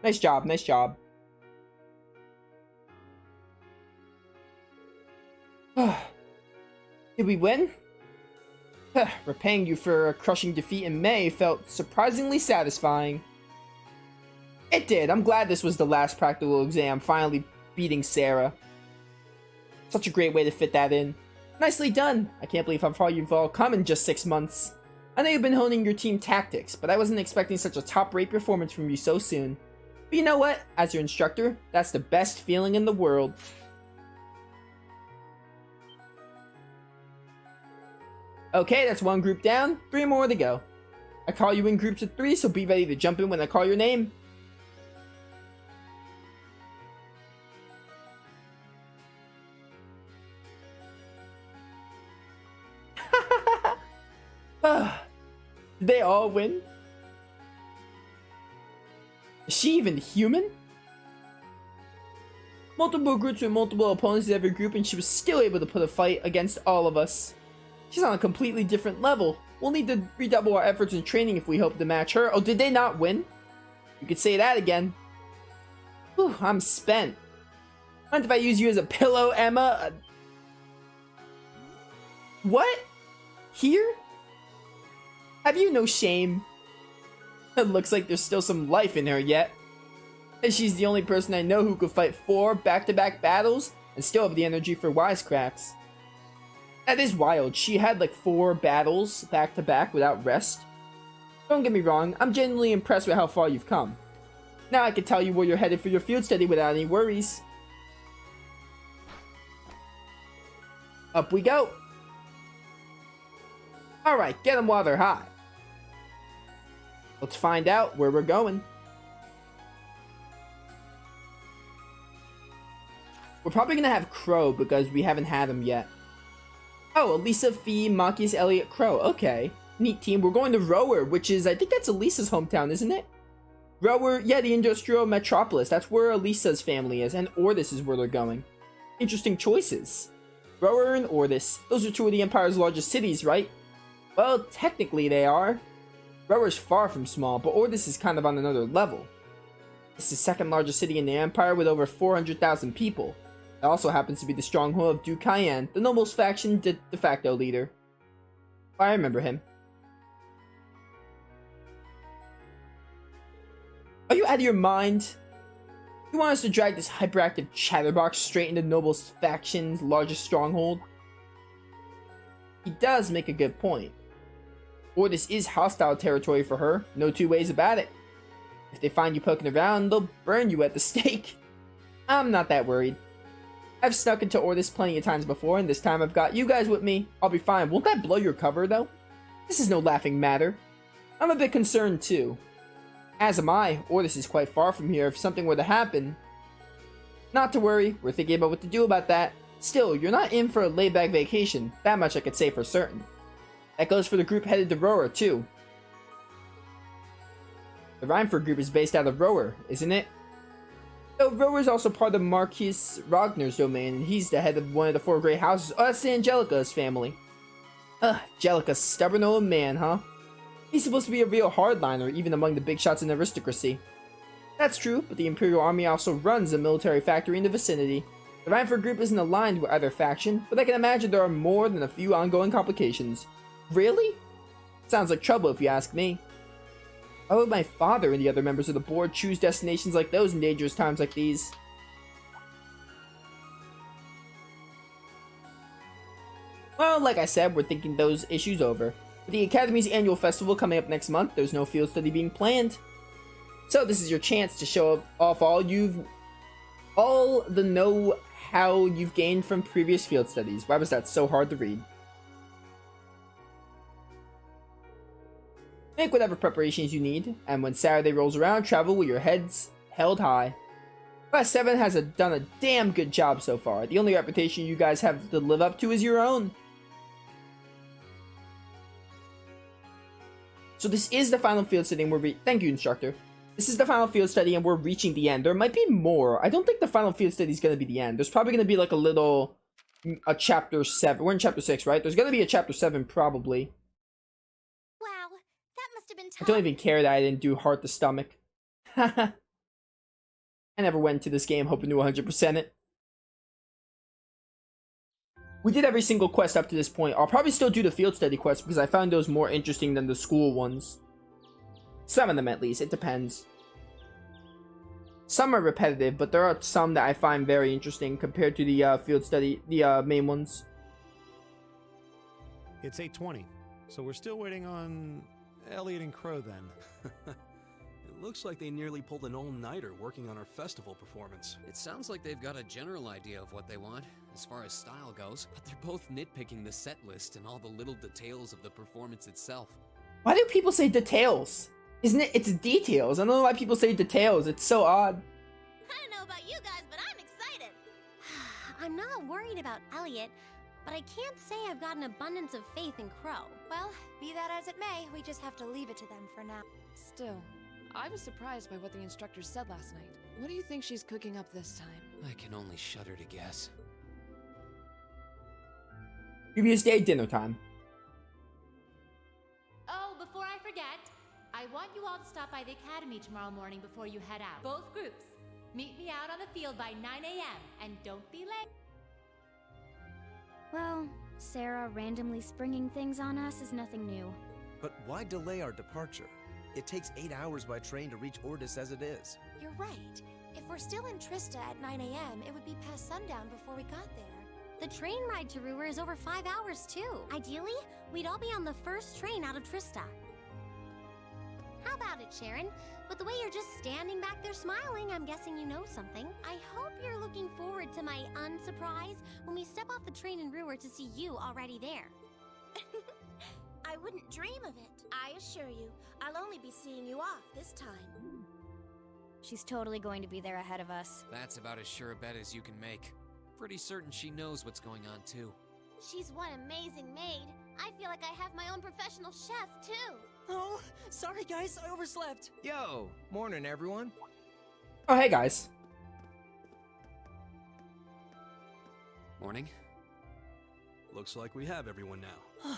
Nice job, nice job. Did we win? Repaying you for a crushing defeat in May felt surprisingly satisfying. It did. I'm glad this was the last practical exam, finally beating Sarah. Such a great way to fit that in. Nicely done. I can't believe how far you've all come in just 6 months. I know you've been honing your team tactics, but I wasn't expecting such a top-rate performance from you so soon. But you know what? As your instructor, that's the best feeling in the world. Okay, that's 1 group down, 3 more to go. I call you in groups of 3, so be ready to jump in when I call your name. Did they all win? Is she even human? Multiple groups with multiple opponents in every group, and she was still able to put a fight against all of us. She's on a completely different level. We'll need to redouble our efforts in training if we hope to match her. Oh, did they not win? You could say that again. Whew, I'm spent. Mind if I use you as a pillow, Emma? What? Here? Have you no shame? It looks like there's still some life in her yet. And she's the only person I know who could fight 4 back-to-back battles and still have the energy for wisecracks. That is wild. She had like 4 battles back-to-back without rest. Don't get me wrong, I'm genuinely impressed with how far you've come. Now I can tell you where you're headed for your field study without any worries. Up we go. Alright, get them while they're hot. Let's find out where we're going. We're probably going to have Crow because we haven't had him yet. Oh, Elisa, Fee, Machias, Elliot, Crow. Okay. Neat team. We're going to Rower, which is, I think that's Elisa's hometown, isn't it? Rower, yeah, the industrial metropolis. That's where Elisa's family is, and Ordis is where they're going. Interesting choices. Rower and Ordis. Those are 2 of the Empire's largest cities, right? Well, technically they are. Rower's far from small, but Ordis is kind of on another level. It's the 2nd largest city in the Empire with over 400,000 people. It also happens to be the stronghold of Duke Cayenne, the Nobles faction de facto leader. I remember him. Are you out of your mind? You want us to drag this hyperactive chatterbox straight into Nobles faction's largest stronghold? He does make a good point. Ordis is hostile territory for her, no 2 ways about it. If they find you poking around, they'll burn you at the stake. I'm not that worried. I've snuck into Ordis plenty of times before, and this time I've got you guys with me. I'll be fine. Won't that blow your cover, though? This is no laughing matter. I'm a bit concerned, too. As am I. Ordis is quite far from here if something were to happen. Not to worry. We're thinking about what to do about that. Still, you're not in for a laid-back vacation. That much I could say for certain. That goes for the group headed to Rower, too. The Rheinford group is based out of Rower, isn't it? So Rower is also part of Marquis Ragnar's domain, and he's the head of one of the 4 great houses. Oh, that's the Angelica's family. Angelica's stubborn old man, huh? He's supposed to be a real hardliner, even among the big shots in aristocracy. That's true, but the Imperial Army also runs a military factory in the vicinity. The Rheinford group isn't aligned with either faction, but I can imagine there are more than a few ongoing complications. Really? Sounds like trouble if you ask me. Why would my father and the other members of the board choose destinations like those in dangerous times like these? Well, like I said, we're thinking those issues over. With the Academy's annual festival coming up next month, there's no field study being planned. So this is your chance to show off all the know-how you've gained from previous field studies. Why was that so hard to read? Make whatever preparations you need, and when Saturday rolls around, travel with your heads held high. Class 7 has done a damn good job so far. The only reputation you guys have to live up to is your own. So this is the final field study, and thank you, instructor. This is the final field study, and we're reaching the end. There might be more. I don't think the final field study is going to be the end. There's probably going to be like a chapter 7. We're in chapter 6, right? There's going to be a chapter 7, probably. Wow, that must have been tough. I don't even care that I didn't do heart to stomach. I never went to this game hoping to 100% it. We did every single quest up to this point. I'll probably still do the field study quest because I found those more interesting than the school ones. Some of them at least, it depends. Some are repetitive, but there are some that I find very interesting compared to the field study, the main ones. It's 8:20, so we're still waiting on Elliot and Crow then. It looks like they nearly pulled an all-nighter working on our festival performance. It sounds like they've got a general idea of what they want, as far as style goes, but they're both nitpicking the set list and all the little details of the performance itself. Why do people say details? Isn't it? It's details. I don't know why people say details. It's so odd. I don't know about you guys, but I'm excited. I'm not worried about Elliot, but I can't say I've got an abundance of faith in Crow. Well, be that as it may, we just have to leave it to them for now. Still, I was surprised by what the instructor said last night. What do you think she's cooking up this time? I can only shudder to guess. Previous day, dinner time. Oh, before I forget, I want you all to stop by the academy tomorrow morning before you head out. Both groups. Meet me out on the field by 9 a.m. and don't be late. Well, Sarah randomly springing things on us is nothing new. But why delay our departure? It takes 8 hours by train to reach Ordis as it is. You're right. If we're still in Trista at 9 a.m., it would be past sundown before we got there. The train ride to Ruhr is over 5 hours, too. Ideally, we'd all be on the first train out of Trista. How about it, Sharon? With the way you're just standing back there smiling, I'm guessing you know something. I hope you're looking forward to my unsurprise when we step off the train in Ruhr to see you already there. I wouldn't dream of it. I assure you, I'll only be seeing you off this time. She's totally going to be there ahead of us. That's about as sure a bet as you can make. Pretty certain she knows what's going on, too. She's one amazing maid. I feel like I have my own professional chef, too. Oh, sorry guys, I overslept. Yo, morning everyone. Oh, hey guys. Morning. Looks like we have everyone now.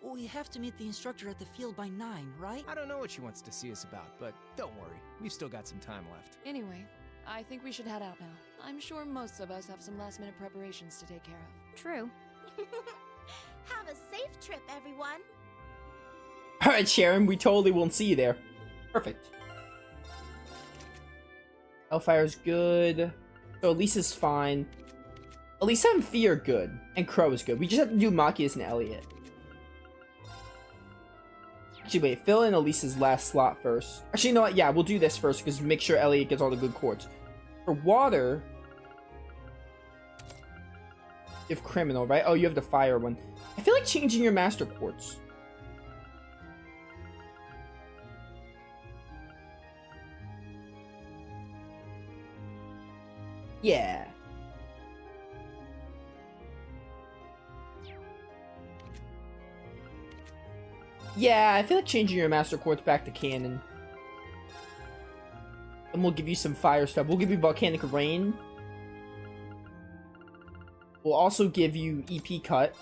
We have to meet the instructor at the field by 9, right? I don't know what she wants to see us about, but don't worry. We've still got some time left. Anyway, I think we should head out now. I'm sure most of us have some last-minute preparations to take care of. True. Have a safe trip, everyone. Alright, Sharon, we totally won't see you there. Perfect. Hellfire's good. So Elisa's fine. Elisa and Fee are good. And Crow is good. We just have to do Machias and Elliot. Actually, wait. Fill in Elisa's last slot first. Actually, you know what? Yeah, we'll do this first because make sure Elliot gets all the good quartz. For water... You have criminal, right? Oh, you have the fire one. I feel like changing your master quartz. Yeah. Yeah, I feel like changing your master quartz back to cannon. And we'll give you some fire stuff. We'll give you volcanic rain. We'll also give you EP cut.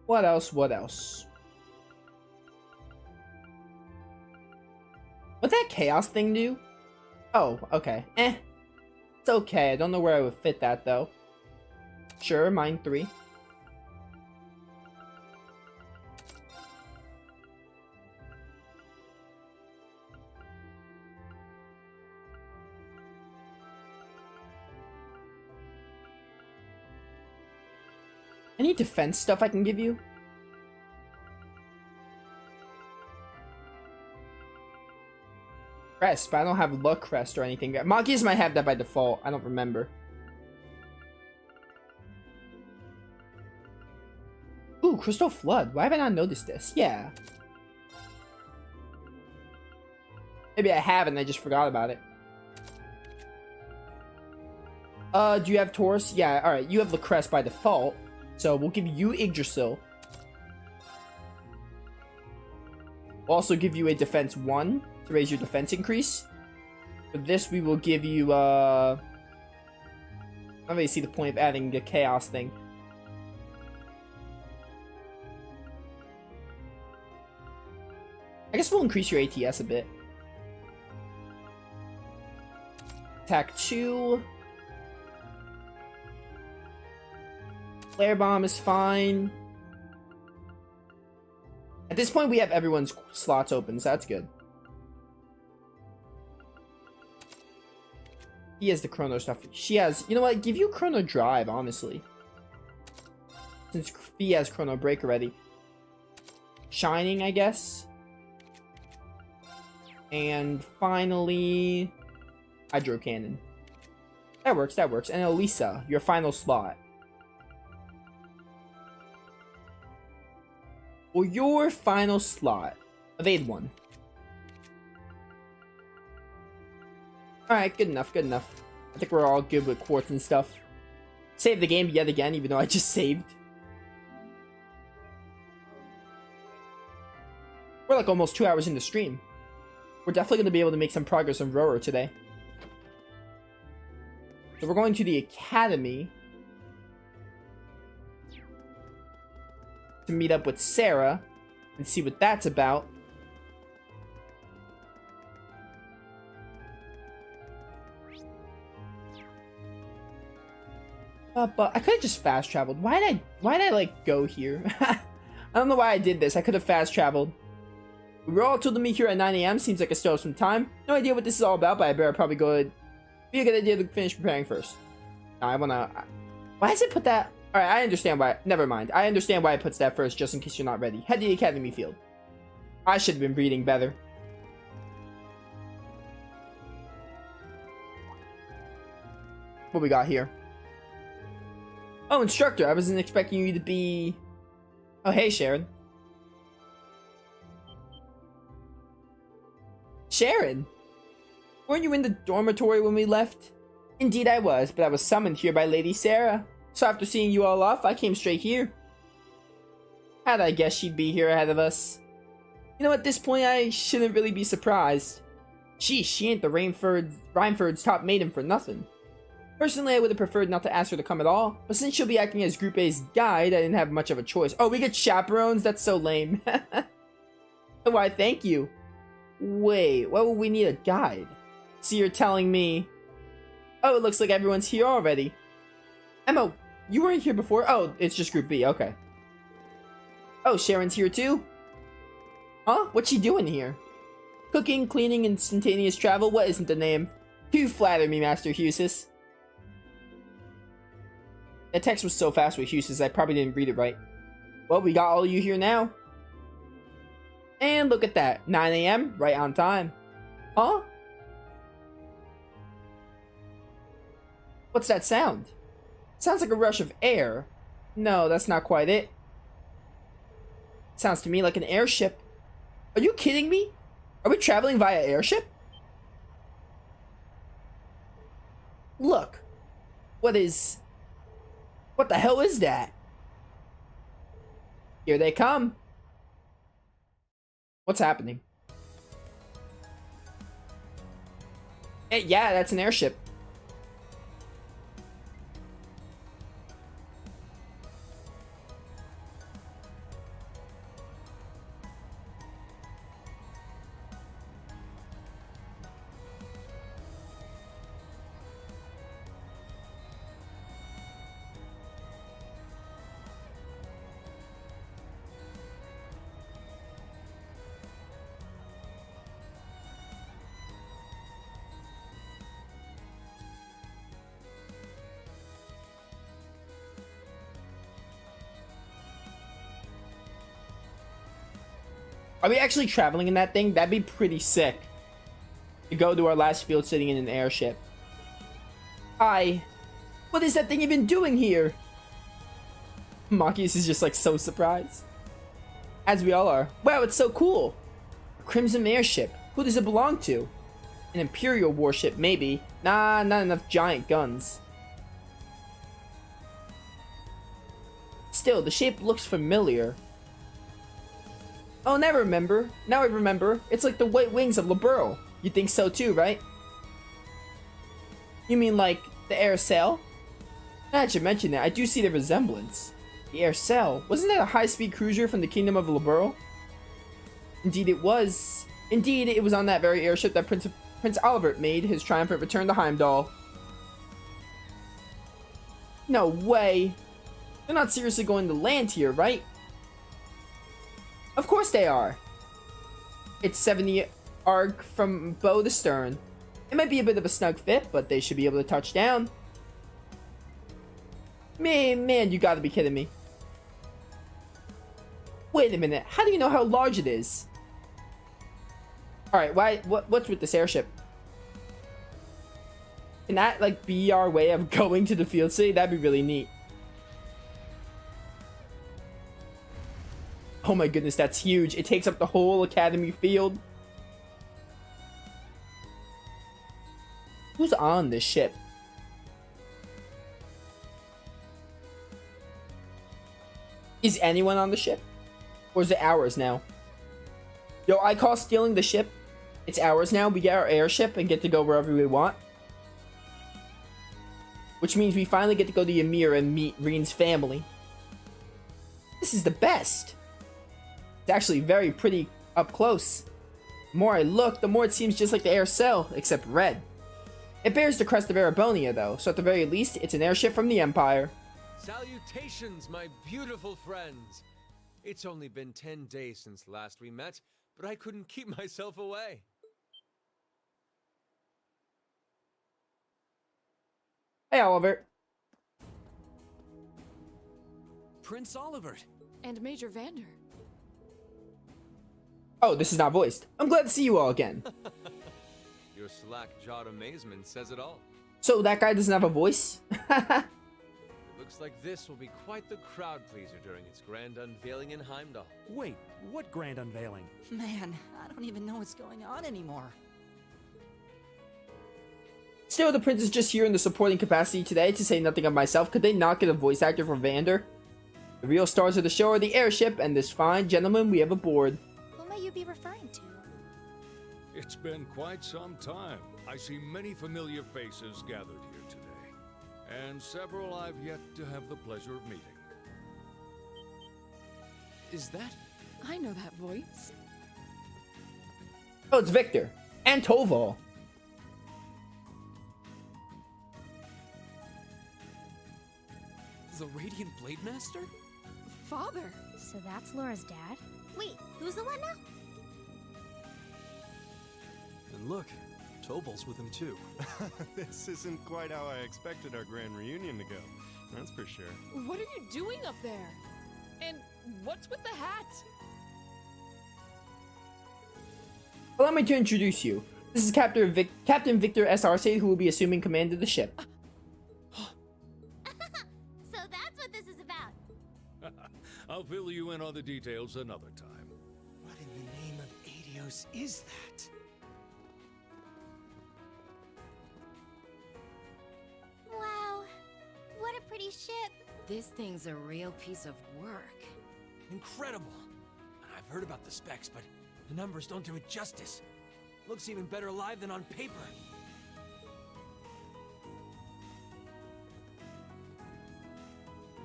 What else? What else? What'd that chaos thing do? Oh, okay. It's okay. I don't know where I would fit that, though. Sure, mine 3. Any defense stuff I can give you? Crest, but I don't have luck crest or anything. Machias might have that by default. I don't remember. Ooh, Crystal Flood. Why have I not noticed this? Yeah. Maybe I have and I just forgot about it. Do you have Taurus? Yeah, alright. You have Lacrest by default. So we'll give you Yggdrasil. We'll also give you a defense 1 to raise your defense increase. For this, we will give you, I don't really see the point of adding the chaos thing. I guess we'll increase your ATS a bit. Attack 2. Flare bomb is fine. At this point, we have everyone's slots open, so that's good. He has the chrono stuff. She has, you know what? Give you chrono drive, honestly. Since he has chrono break already. Shining, I guess. And finally, hydro cannon. That works, that works. And Elisa, your final slot. For your final slot, evade 1. Alright, good enough, good enough. I think we're all good with quartz and stuff. Save the game yet again, even though I just saved. We're like almost 2 hours into stream. We're definitely going to be able to make some progress on Rower today. So we're going to the academy to meet up with Sarah and see what that's about. But I could have just fast traveled. Why did I like go here? I don't know why I did this. I could have fast traveled. We were all told to meet here at 9 a.m. Seems like I still have some time. No idea what this is all about, but I better probably go. Be a good idea to finish preparing first. No, I wanna. Why does it put that? Alright, I understand why. Never mind. I understand why it puts that first, just in case you're not ready. Head to the academy field. I should have been reading better. What we got here? Oh, instructor. I wasn't expecting you to be... Oh, hey, Sharon. Sharon? Weren't you in the dormitory when we left? Indeed I was, but I was summoned here by Lady Sarah. So after seeing you all off, I came straight here. How'd I guess she'd be here ahead of us? You know, at this point, I shouldn't really be surprised. Sheesh, she ain't the Rhineford's top maiden for nothing. Personally, I would have preferred not to ask her to come at all, but since she'll be acting as Group A's guide, I didn't have much of a choice. Oh, we get chaperones? That's so lame. Why, thank you. Wait, why would we need a guide? So you're telling me... Oh, it looks like everyone's here already. Emma, you weren't here before? Oh, it's just Group B, okay. Oh, Sharon's here too? Huh? What's she doing here? Cooking, cleaning, instantaneous travel? What isn't the name? You flatter me, Master Husis. That text was so fast with Husis, I probably didn't read it right. Well, we got all of you here now. And look at that. 9 a.m. right on time. Huh? What's that sound? Sounds like a rush of air. No, that's not quite it. Sounds to me like an airship. Are you kidding me? Are we traveling via airship? Look. What the hell is that? Here they come. What's happening? Yeah, that's an airship. Are we actually traveling in that thing? That'd be pretty sick. To go to our last field sitting in an airship. Hi. What is that thing even doing here? Machius is just like so surprised. As we all are. Wow, it's so cool. A Crimson airship. Who does it belong to? An Imperial warship, maybe. Nah, not enough giant guns. Still, the shape looks familiar. Oh, now I remember. Now I remember. It's like the white wings of Liberl. You think so too, right? You mean like the Aircel? Now that you mention it, I do see the resemblance. The Aircel. Wasn't that a high-speed cruiser from the Kingdom of Liberl? Indeed, it was. Indeed, it was on that very airship that Prince Oliver made his triumphant return to Heimdall. No way. They're not seriously going to land here, right? Of course they are. It's 70 arc from bow to stern. It might be a bit of a snug fit, but they should be able to touch down. Man, you gotta be kidding me. Wait a minute, how do you know how large it is? Alright, what's with this airship? Can that, like, be our way of going to the field city? That'd be really neat. Oh my goodness, that's huge. It takes up the whole academy field. Who's on this ship? Is anyone on the ship? Or is it ours now? Yo, I call stealing the ship. It's ours now. We get our airship and get to go wherever we want. Which means we finally get to go to Ymir and meet Reen's family. This is the best. It's actually very pretty up close. The more I look, the more it seems just like the air cell, except red. It bears the crest of Erebonia though, so at the very least, it's an airship from the Empire. Salutations, my beautiful friends. It's only been 10 days since last we met, but I couldn't keep myself away. Hey, Oliver. Prince Oliver. And Major Vander. Oh, this is not voiced. I'm glad to see you all again. Your slack-jawed amazement says it all. So that guy doesn't have a voice? It looks like this will be quite the crowd-pleaser during its grand unveiling in Heimdall. Wait, what grand unveiling? Man, I don't even know what's going on anymore. Still, the prince is just here in the supporting capacity today, to say nothing of myself. Could they not get a voice actor for Vander? The real stars of the show are the airship and this fine gentleman we have aboard. Who may you be referring to? It's been quite some time. I see many familiar faces gathered here today, and several I've yet to have the pleasure of meeting. Is that? I know that voice. Oh, it's Victor. And Toval. The Radiant Blade Master? Father. So that's Laura's dad? Wait, who's the one now? And look, Tobal's with him too. This isn't quite how I expected our grand reunion to go. That's for sure. What are you doing up there? And what's with the hat? Allow me to introduce you. This is Captain Victor S. Arce, who will be assuming command of the ship. So that's what this is about. I'll fill you in on the details another time. What in the name of Adios is that? Wow, what a pretty ship. This thing's a real piece of work. Incredible! I've heard about the specs, but the numbers don't do it justice. Looks even better live than on paper.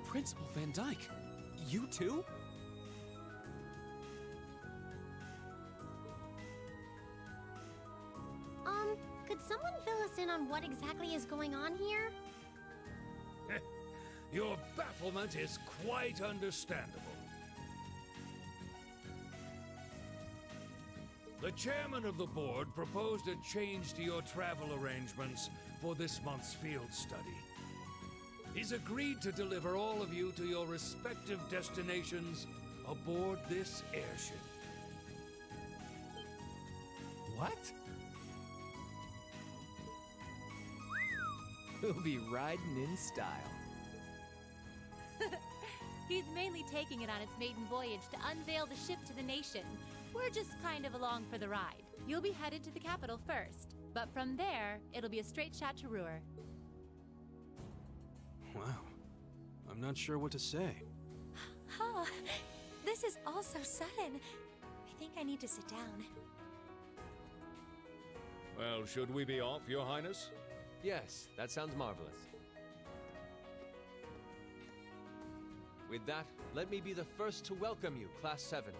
Principal Van Dyke, you too? Could someone fill us in on what exactly is going on here? Your bafflement is quite understandable. The chairman of the board proposed a change to your travel arrangements for this month's field study. He's agreed to deliver all of you to your respective destinations aboard this airship. What? We'll be riding in style. He's mainly taking it on its maiden voyage to unveil the ship to the nation. We're just kind of along for the ride. You'll be headed to the capital first, but from there, it'll be a straight shot to Ruhr. Wow. I'm not sure what to say. Oh, this is all so sudden. I think I need to sit down. Well, should we be off, Your Highness? Yes, that sounds marvelous. With that, let me be the first to welcome you, Class 7.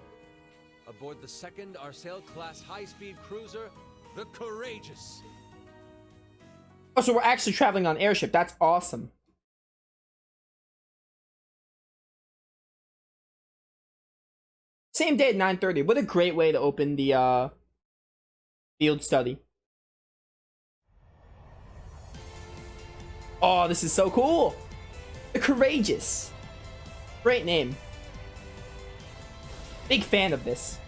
aboard the second Arsail-class high-speed cruiser, the Courageous. Oh, so we're actually traveling on airship. That's awesome. Same day at 9:30. What a great way to open the field study. Oh, this is so cool. The Courageous. Great name. Big fan of this.